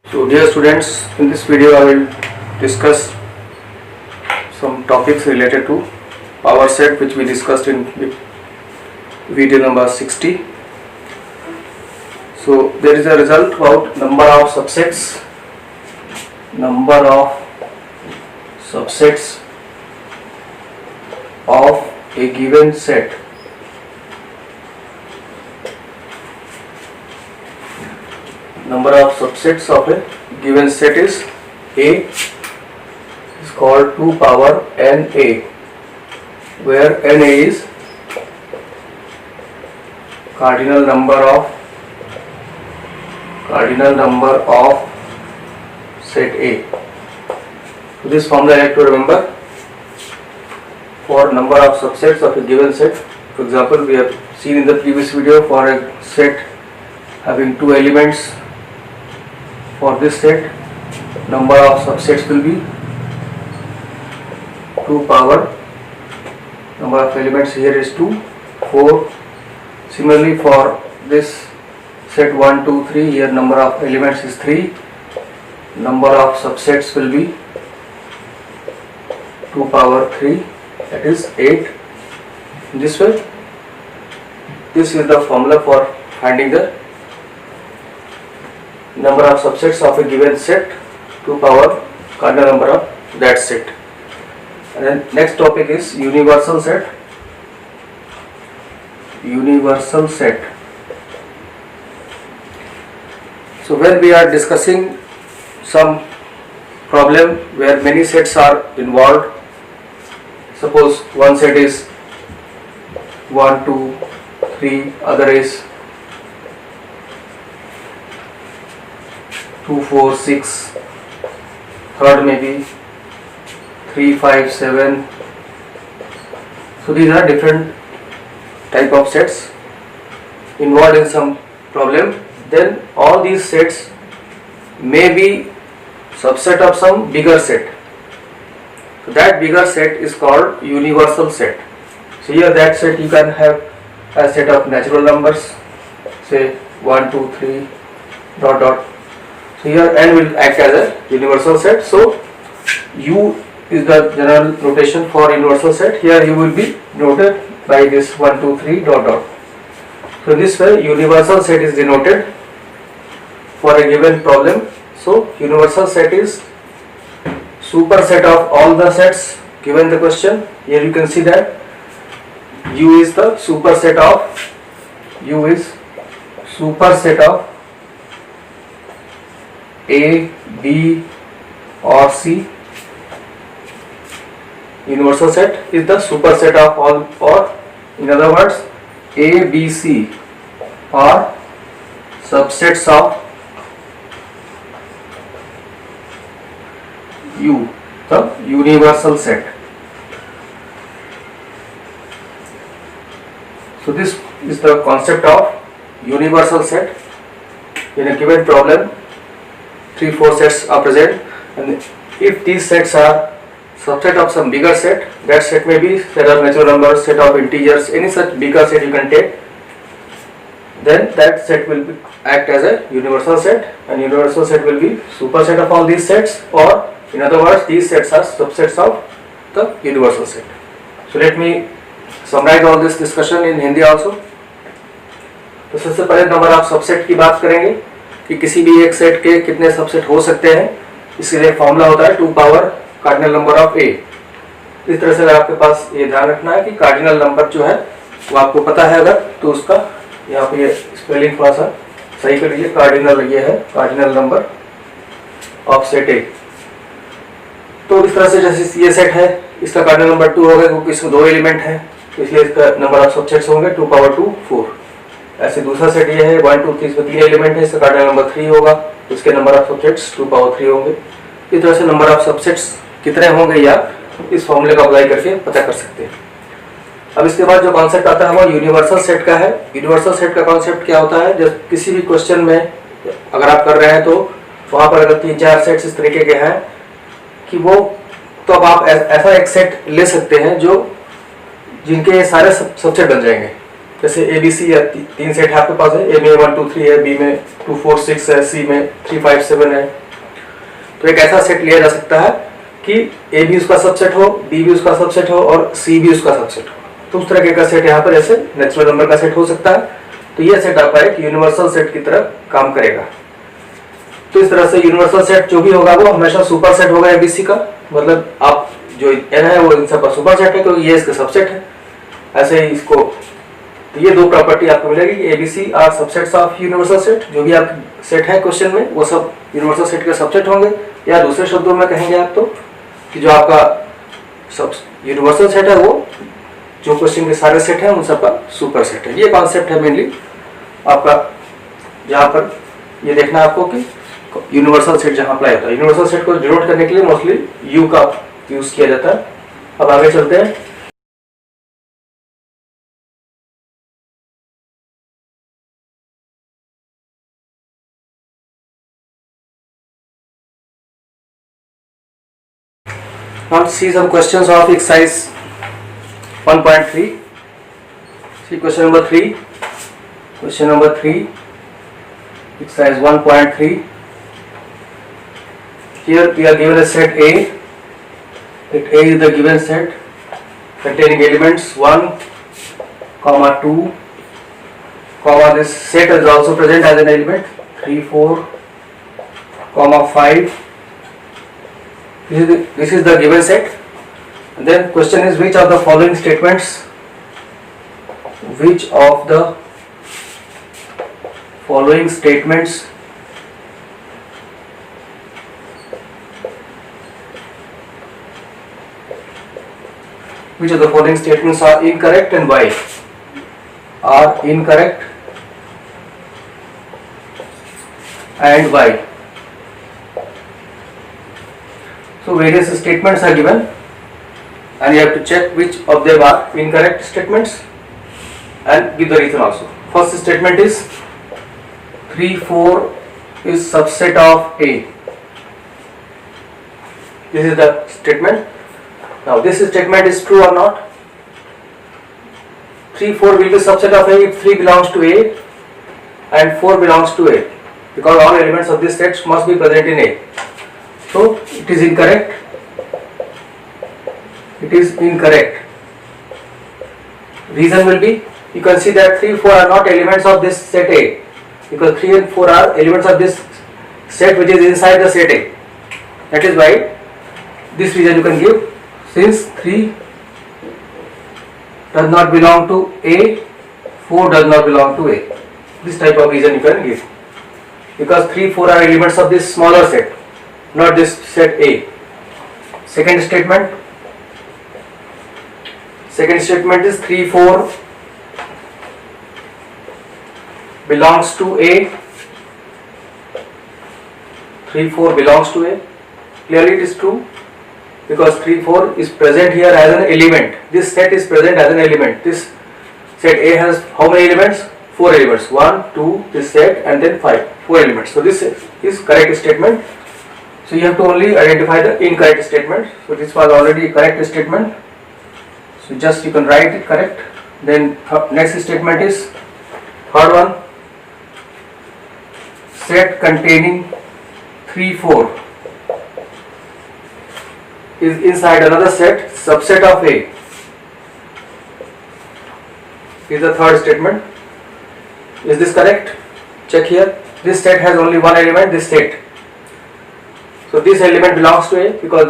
So dear students, in this video I will discuss some topics related to power set which we discussed in video number 60. So there is a result about number of subsets of a given set. Number of subsets of a given set is A, is called 2 power NA, where NA is cardinal number of set A. So this formula I have to remember for number of subsets of a given set. For example, we have seen in the previous video for a set having 2 elements. For this set, number of subsets will be 2 power, number of elements here is 2, 4. Similarly for this set 1, 2, 3, here number of elements is 3, number of subsets will be 2 power 3, that is 8. This way, this is the formula for finding the number of subsets of a given set, 2 power cardinal number of that set. And then next topic is universal set. Universal set. So when we are discussing some problem where many sets are involved, suppose one set is 1, 2, 3, other is 2, 4, 6, third maybe 3, 5, 7. So these are different type of sets involved in some problem. Then all these sets may be subset of some bigger set. So that bigger set is called universal set. So here that set you can have a set of natural numbers, say 1, 2, 3, dot dot. So here n will act as a universal set. So U is the general notation for universal set. Here U will be noted by this 1, 2, 3, dot dot. So this way universal set is denoted for a given problem. So universal set is superset of all the sets given the question. Here you can see that U is the superset of A, B or C. Universal set is the superset of all, or in other words A, B, C are subsets of U, the universal set. So this is the concept of universal set. In a given problem 3, 4 sets are present, and if these sets are subset of some bigger set, that set may be set of natural numbers, set of integers, any such bigger set you can take, then that set will act as a universal set, and universal set will be superset of all these sets, or in other words these sets are subsets of the universal set. So let me summarize all this discussion in Hindi also. तो सबसे पहले number of subset की बात करेंगे कि किसी भी एक सेट के कितने सबसेट हो सकते हैं. इसके लिए फॉर्मूला होता है 2 पावर कार्डिनल नंबर ऑफ ए. इस तरह से आपके पास ये ध्यान रखना है कि कार्डिनल नंबर जो है वो आपको पता है अगर, तो उसका यहाँ पे ये स्पेलिंग थोड़ा सा सही कर लीजिए. कार्डिनल ये है कार्डिनल नंबर ऑफ सेट ए. तो इस तरह से जैसे ये सेट है इसका कार्डिनल नंबर 2 होगा क्योंकि इसमें 2 एलिमेंट है, तो इसलिए इसका नंबर ऑफ सबसेट्स होंगे 2 पावर 2 4. ऐसे दूसरा सेट ये है 1, 2, 3, इसमें 3 एलिमेंट है, इसका कार्डिनल नंबर 3 होगा, इसके नंबर ऑफ सबसेट्स 2 पावर 3 होंगे. इस तरह से नंबर ऑफ सबसेट्स कितने होंगे या इस फॉर्मूले का अप्लाई करके पता कर सकते हैं. अब इसके बाद जो कॉन्सेप्ट आता है वो यूनिवर्सल सेट का है. यूनिवर्सल सेट का कॉन्सेप्ट क्या होता है, जब किसी भी क्वेश्चन में अगर आप कर रहे हैं तो वहां पर अगर 3-4 सेट्स इस तरीके के हैं कि वो, तो अब आप ऐसा एक सेट ले सकते हैं जो जिनके सारे सबसेट बन जाएंगे. जैसे ए बी सी या तीन सेट आपके पास है, ए में 1 2 3 है, बी में 2 4 6 है, सी में 3 5 7 है। तो एक ऐसा सेट लिया जा सकता है कि ए भी उसका सबसेट हो, बी भी उसका सबसेट हो और सी भी उसका सबसेट हो। तो उस तरह का सेट यहाँ पर ऐसे नेचुरल नंबर का सेट हो सकता है। तो यह सेट आपका एक यूनिवर्सल सेट की तरह काम करेगा। तो इस तरह से यूनिवर्सल सेट जो भी होगा वो हमेशा सुपर सेट होगा एबीसी का, मतलब आप जो एन है वो इन सब का सुपर सेट है क्योंकि ये इसका सबसेट है। ऐसे ही इसको, तो ये दो प्रॉपर्टी आपको मिलेगी कि A B C are subsets of universal set. जो भी आप सेट है क्वेश्चन में वो सब यूनिवर्सल सेट के सबसेट होंगे, या दूसरे शब्दों में कहेंगे आप तो कि जो आपका सब यूनिवर्सल सेट है वो जो क्वेश्चन के सारे सेट हैं उन सब का सुपर सेट है। ये कॉन्सेप्ट है मेनली आपका, जहाँ पर ये देखना है आपको कि यूनिवर्सल सेट जहाँ अप्लाई होता है। यूनिवर्सल सेट को डिनोट करने के लिए मोस्टली यू का यूज किया जाता है। अब आगे चलते हैं। Now see some questions of exercise 1.3. See question number 3. Question number 3. Exercise 1.3. Here we are given a set A. Let A is the given set containing elements 1, 2, this set is also present as an element 3, 4, 5. This is the given set. And then question is, which of the following statements are incorrect and why? Are incorrect and why? So various statements are given and you have to check which of them are incorrect statements and give the reason also. First statement is 3, 4 is subset of A. This is the statement. Now this statement is true or not? 3, 4 will be subset of A if 3 belongs to A and 4 belongs to A, because all elements of this set must be present in A. So it is incorrect. It is incorrect. Reason will be, you can see that 3, 4 are not elements of this set A, because 3 and 4 are elements of this set which is inside the set A. That is why this reason you can give. Since 3 does not belong to A, 4 does not belong to A. This type of reason you can give, because 3, 4 are elements of this smaller set, not this set A. Second statement is 3, 4 belongs to A. 3, 4 belongs to A. Clearly it is true, because 3, 4 is present here as an element. This set is present as an element. This set A has how many elements? 4 elements. 1, 2, this set, and then 5. 4 elements. So this is correct statement. So you have to only identify the incorrect statement. So this was already a correct statement. So just you can write it correct. Then next statement is third one. Set containing 3, 4 is inside another set, subset of A. Is the third statement. Is this correct? Check here. This set has only one element, this set. So this element belongs to A, because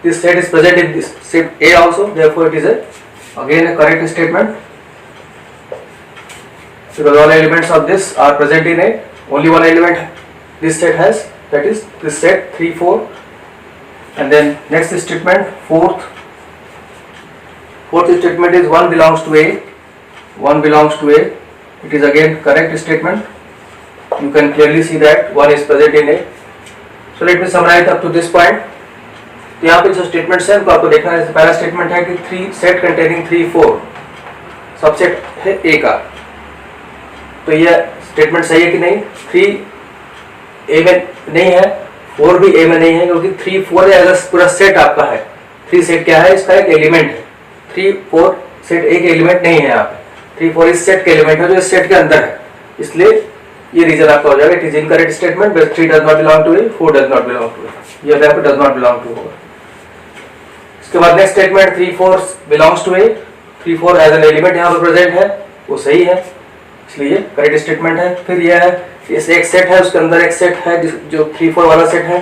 this set is present in this set A also. Therefore, it is again a correct statement, because all elements of this are present in A. Only one element this set has, that is this set 3, 4. And then next statement, fourth statement is 1 belongs to A. 1 belongs to A. It is again correct statement. You can clearly see that 1 is present in A. So let me summarize up to this point. तो यहाँ पे जो statements हैं उनको आपको देखना है। पहला स्टेटमेंट है कि 3 सेट कंटेनिंग 3, 4 सबसेट है A का। तो यह स्टेटमेंट सही है कि नहीं? 3 A में नहीं है, 4 भी A में नहीं है, क्योंकि 3, 4 अगर पूरा सेट आपका है। 3 सेट क्या है? इसका एक एलिमेंट है। 3, 4 सेट एक एलिमेंट नहीं है यहाँ पे। 3 4 इस सेट के एलिमेंट है जो इस सेट के अंदर है, इसलिए ये रीजन आपका हो जाएगा it is incorrect statement where 3 does not belong to A, 4 does not belong to A, ये आपको डज नॉट बिलोंग टू होगा। इसके बाद next statement 3 4 belongs to A, 3 4 as an element यहाँ पर प्रेजेंट है, वो सही है, इसलिए करेक्ट स्टेटमेंट है। फिर यह है इस एक सेट है उसके अंदर एक सेट है जो 3 4 वाला सेट है,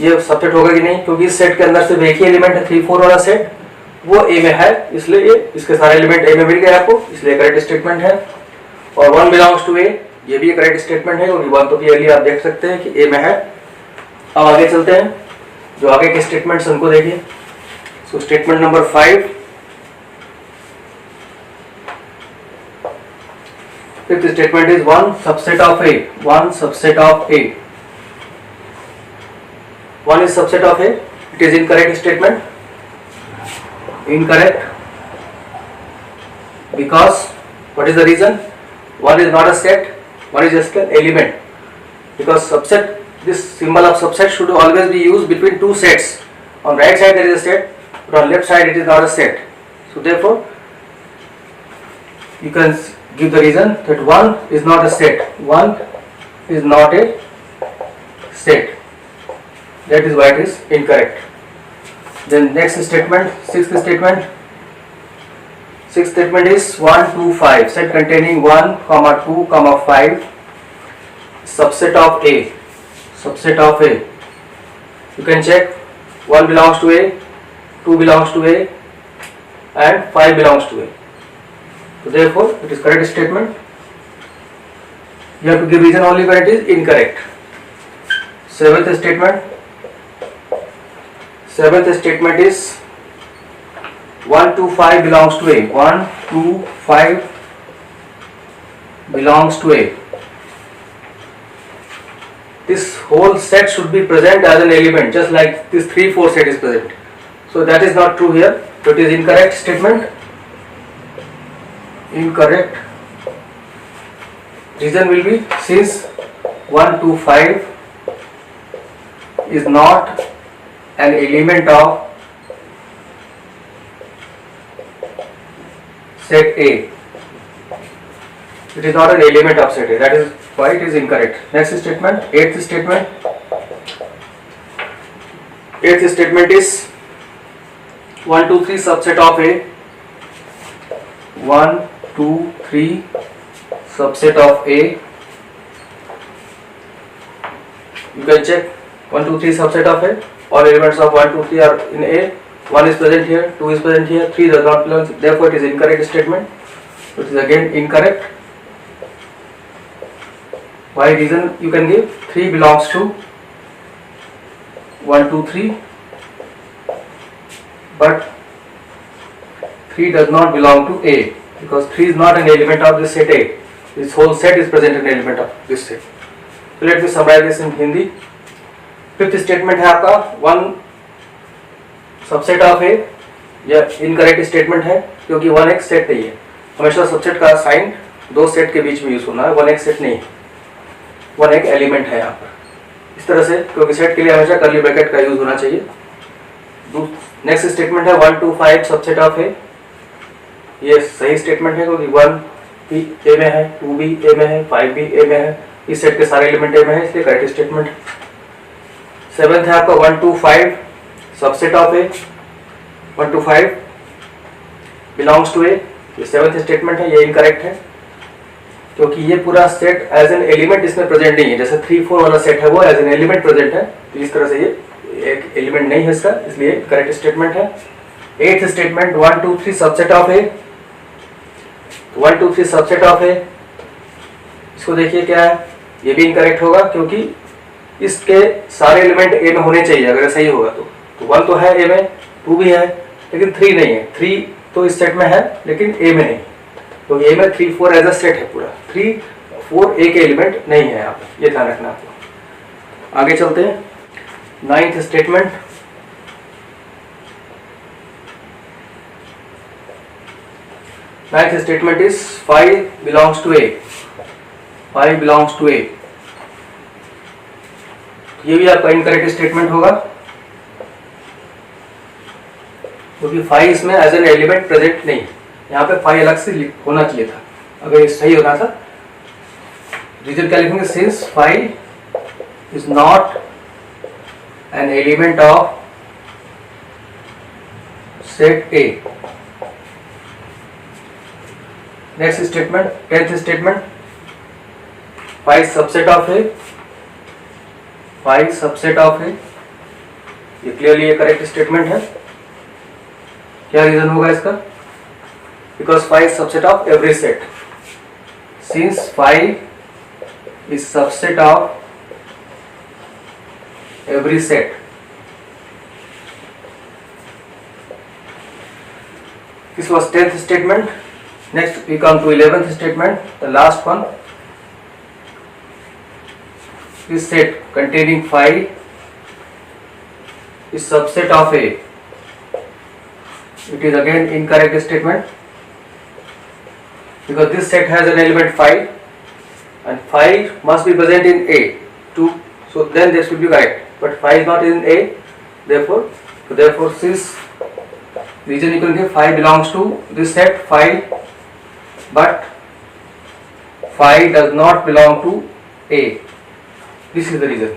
ये सबसेट होगा कि नहीं, क्योंकि इस सेट के अंदर सिर्फ एक ही एलिमेंट है 3 4 वाला सेट, वो ए में है, इसलिए ये इसके सारे एलिमेंट ए में मिल गए आपको, इसलिए करेक्ट स्टेटमेंट है। और 1 बिलोंग्स टू ए, ये भी करेक्ट स्टेटमेंट है क्योंकि 1 तो क्लियरली आप देख सकते हैं कि ए में है। अब आगे चलते हैं, जो आगे के स्टेटमेंट्स उनको देखिए। So statement number 5, fifth statement is 1 subset of A, 1 subset of A, 1 is subset of A, it is incorrect statement, incorrect, because what is the reason? 1 is not a set, 1 is just an element, because subset, this symbol of subset should always be used between two sets. On right side there is a set, but on left side it is not a set, so therefore you can give the reason that 1 is not a set, 1 is not a set, that is why it is incorrect. Then next statement, sixth statement is 1 2 5, set containing 1 2 5 subset of A, subset of A, you can check 1 belongs to A, 2 belongs to A and 5 belongs to A, so therefore it is correct statement. You have to give reason only when it is incorrect. Seventh statement is 1 2 5 belongs to A, 1 2 5 belongs to A. This whole set should be present as an element, just like this 3 4 set is present, so that is not true here, so it is incorrect statement, incorrect. Reason will be since 1 2 5 is not an element of set A, it is not an element of set A, that is why it is incorrect. Next statement, eighth statement is 1 2 3 subset of A, 1 2 3 subset of A, you can check 1 2 3 subset of A, all elements of 1 2 3 are in A, 1 is present here, 2 is present here, 3 does not belong, therefore it is incorrect statement, so it is again incorrect. Why reason you can give, 3 belongs to 1 2 3 but 3 does not belong to A, because 3 is not an element of this set A, this whole set is present an element of this set. So let me summarize this in Hindi. Fifth statement है आपका 1 subset of ए, यह incorrect statement है क्योंकि 1 एक set नहीं है, हमेशा subset का साइन दो सेट के बीच में यूज होना है, 1 एक सेट नहीं है, 1 एक एलिमेंट है यहाँ पर, इस तरह से, क्योंकि सेट के लिए हमेशा कर्ली ब्रैकेट का यूज होना चाहिए। नेक्स्ट स्टेटमेंट है 1 2 5 सबसेट ऑफ ए, ये सही स्टेटमेंट है क्योंकि 1 भी ए में है, 2 भी ए में है, 5 भी ए में है, इस सेट के सारे एलिमेंट ए में है, इसलिए करेक्ट स्टेटमेंट है। सेवेंथ है आपका 1 2 5 subset of A, 1 2 5 belongs to A, ये सेवेंथ स्टेटमेंट है, ये इनकरेक्ट है क्योंकि ये पूरा सेट एज एन एलिमेंट इसमें प्रेजेंट नहीं है, जैसे 3 4 वाला सेट है वो एज एन एलिमेंट प्रेजेंट है, तो इस तरह से ये एक एलिमेंट नहीं है इसका, इसलिए करेक्ट स्टेटमेंट है। Eighth statement 1 2 3 subset of A, 1 2 3 subset of A, इसको देखिए क्या है, ये भी इनकरेक्ट होगा क्योंकि इसके सारे एलिमेंट ए में होने चाहिए अगर सही होगा तो 1 तो है ए में, 2 भी है लेकिन 3 नहीं है, 3 तो इस सेट में है लेकिन ए में नहीं, तो ए में 3 4 एज अ सेट है पूरा, 3 4 ए के एलिमेंट नहीं है यहाँ पे, ये ध्यान रखना आपको। आगे चलते हैं, ninth statement, ninth statement is 5 belongs to A, 5 belongs to A, ये भी आपका इनकरेक्ट स्टेटमेंट होगा क्योंकि 5 इसमें एज एन एलिमेंट प्रेजेंट नहीं, यहाँ पे फाई अलग से होना चाहिए था, अगर ये सही होना था। रीजन क्या लिखेंगे, since phi is not an element of set A. Next statement, 10th statement, phi subset of A, phi subset of A, ये क्लियरली ये करेक्ट स्टेटमेंट है। क्या रीजन होगा इसका, because phi is subset of every set, since phi is subset of every set. This was 10th statement. Next we come to 11th statement, the last one. This set containing phi is subset of A. It is again incorrect statement, because this set has an element phi and phi must be present in A too, so then this will be correct, but phi is not in A, therefore since reason you can give phi belongs to this set phi, but phi does not belong to A. This is the reason.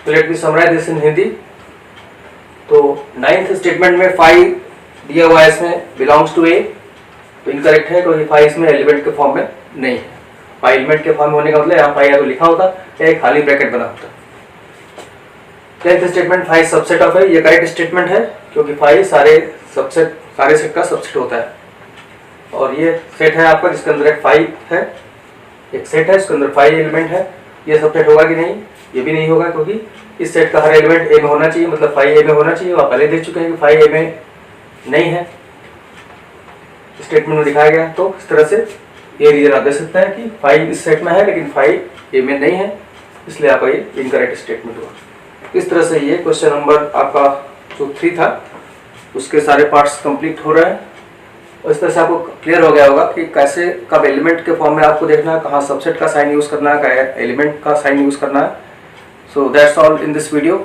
So let me summarize this in Hindi. तो 9th statement में phi दिया हुआ है, इसमें belongs to A, तो incorrect है क्योंकि phi इसमें एलिमेंट के फॉर्म में नहीं है। phi एलिमेंट के फॉर्म में होने का मतलब यहाँ phi या तो लिखा होता या एक खाली ब्रैकेट बना होता। 10th statement phi subset of है, ये करेक्ट स्टेटमेंट है क्योंकि phi सारे सेट का सबसेट होता है। और ये सेट है आपका जिसके अंदर एक phi है, एक सेट है जिसके अंदर phi एलिमेंट है, ये सबसेट होगा कि नहीं, ये भी नहीं होगा क्योंकि इस सेट का हर एलिमेंट ए में होना चाहिए, मतलब phi ए में होना चाहिए। आप पहले देख चुके हैं कि phi ए में नहीं है, स्टेटमेंट में दिखाया गया। तो इस तरह से ये रीजन आप दे सकते हैं कि phi इस सेट में है लेकिन phi ए में नहीं है, इसलिए आपका ये इनकरेक्ट स्टेटमेंट हुआ। इस तरह से ये क्वेश्चन नंबर आपका जो 3 था उसके सारे पार्ट्स कंप्लीट हो रहे हैं। और इस तरह से आपको क्लियर हो गया होगा कि कैसे कब एलिमेंट के फॉर्म में आपको देखना है, कहाँ सबसेट का साइन यूज़ करना है, कहाँ एलिमेंट का साइन यूज़ करना है। So that's all in this video.